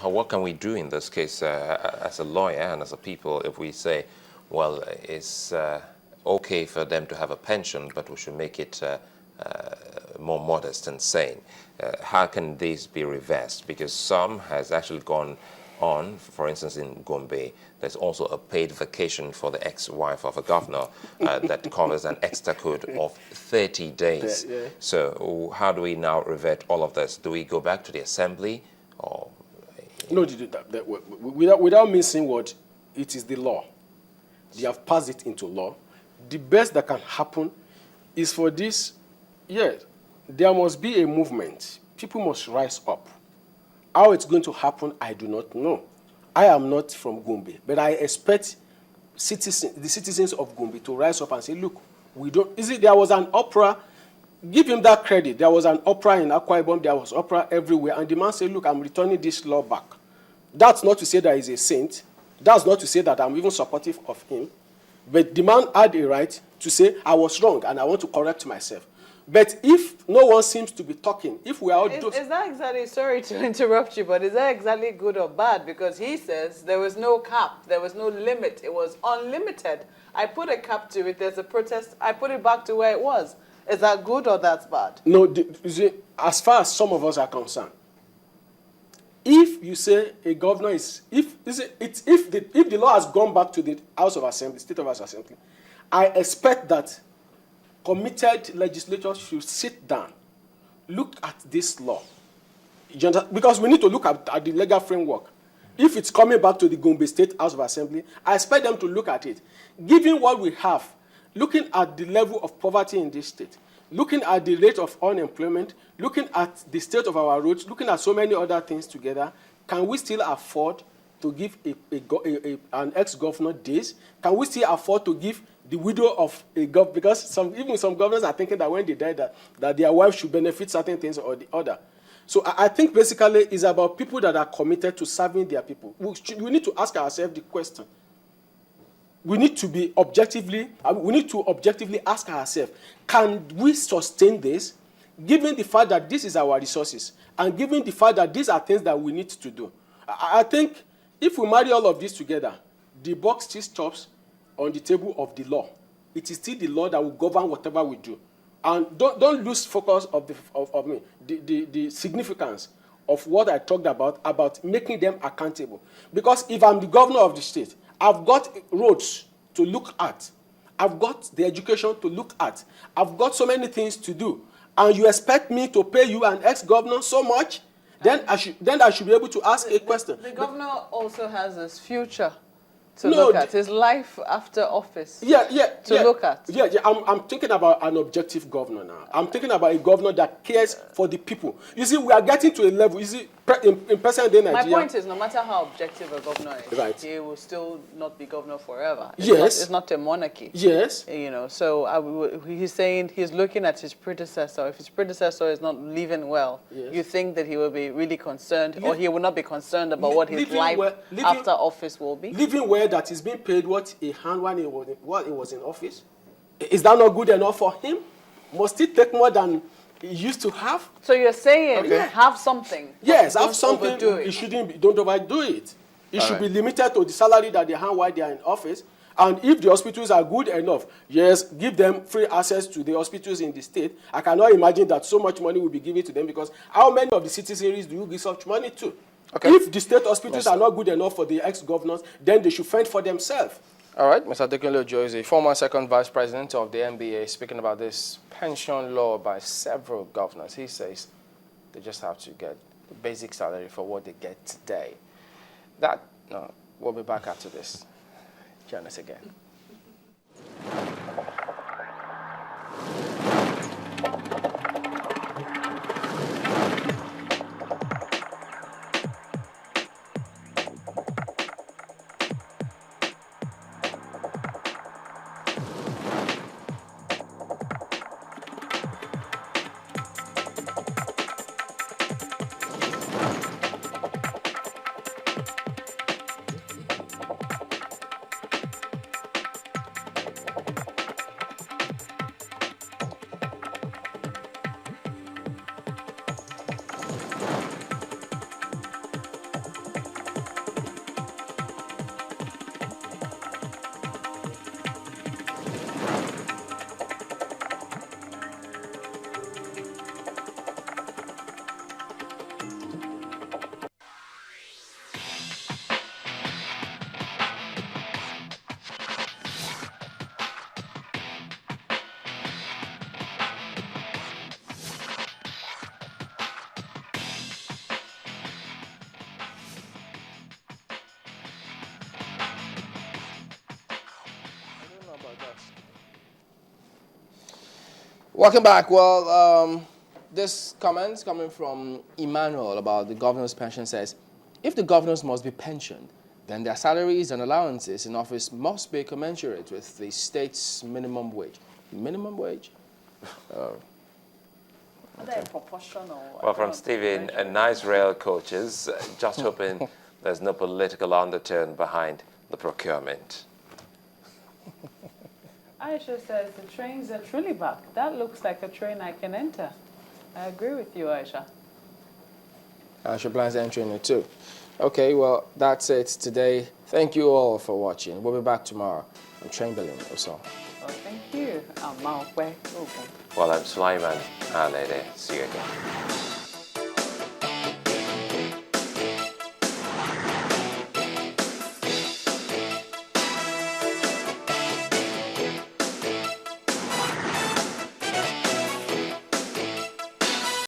What can we do in this case as a lawyer and as a people if we say, well, it's okay for them to have a pension, but we should make it more modest and sane? How can this be reversed? Because some has actually gone on, for instance, in Gombe, there's also a paid vacation for the ex-wife of a governor that covers an extra code of 30 days. Yeah. So how do we now revert all of this? Do we go back to the assembly? Or no, without missing what, it is the law. They have passed it into law. The best that can happen is for this, yes, there must be a movement. People must rise up. How it's going to happen, I do not know. I am not from Gombe, but I expect the citizens of Gombe to rise up and say, look, we don't, there was an opera, give him that credit. There was an opera in Akwa Ibom, there was opera everywhere, and the man said, look, I'm returning this law back. That's not to say that he's a saint. That's not to say that I'm even supportive of him. But the man had a right to say, I was wrong, and I want to correct myself. But if no one seems to be talking, if we are all... Is that exactly, sorry to interrupt you, but is that exactly good or bad? Because he says there was no cap, there was no limit, it was unlimited. I put a cap to it, there's a protest, I put it back to where it was. Is that good or that's bad? No, as far as some of us are concerned, if you say a governor is... If the law has gone back to the House of Assembly, State House Assembly, I expect that committed legislators should sit down, look at this law. Because we need to look at the legal framework. If it's coming back to the Gombe State House of Assembly, I expect them to look at it. Given what we have, looking at the level of poverty in this state, looking at the rate of unemployment, looking at the state of our roads, looking at so many other things together, can we still afford to give an ex-governor days? Can we still afford to give the widow of a governor, because even some governors are thinking that when they die, that their wife should benefit certain things or the other. So I think basically it's about people that are committed to serving their people. We need to ask ourselves the question. We need to objectively ask ourselves, can we sustain this, given the fact that this is our resources, and given the fact that these are things that we need to do? I think if we marry all of this together, the buck still stops on the table of the law. It is still the law that will govern whatever we do. And don't lose focus of the significance of what I talked about making them accountable. Because if I'm the governor of the state, I've got roads to look at. I've got the education to look at. I've got so many things to do. And you expect me to pay you an ex-governor so much? Then I should be able to ask a question. The governor also has his future to look at, his life after office. Look at. I'm thinking about an objective governor now. I'm thinking about a governor that cares for the people. You see, we are getting to a level. You see, in present-day Nigeria. My point is, no matter how objective a governor is, right, he will still not be governor forever. It's not a monarchy. Yes. You know, so he's saying he's looking at his predecessor. If his predecessor is not living well, you think that he will be really concerned, or he will not be concerned about what his life after office will be? Living well, that is being paid what he had when he was in office. Is that not good enough for him? Must he take more than he used to have? So you're saying have something. Yes, have something. It shouldn't be, don't overdo it. It should be limited to the salary that they have while they are in office. And if the hospitals are good enough, yes, give them free access to the hospitals in the state. I cannot imagine that so much money will be given to them, because how many of the citizens do you give such money to? Okay. If the state hospitals are not good enough for the ex-governors, then they should fend for themselves. All right, Mr. Adekunle Ojo is a former second vice president of the NBA, speaking about this pension law by several governors. He says they just have to get the basic salary for what they get today. We'll be back after this. Join us again. Welcome back. Well, this comment coming from Emmanuel about the governor's pension says, if the governors must be pensioned, then their salaries and allowances in office must be commensurate with the state's minimum wage. Minimum wage? Are they proportional? Well, from Stephen, nice rail coaches, just hoping there's no political undertone behind the procurement. Aisha says the trains are truly back. That looks like a train I can enter. I agree with you, Aisha. Aisha plans entering it too. Okay, well, that's it today. Thank you all for watching. We'll be back tomorrow. I'm Chamberlain Oso. Well, thank you. I'm Mao Kwe. Well, I'm Sulaiman. See you again.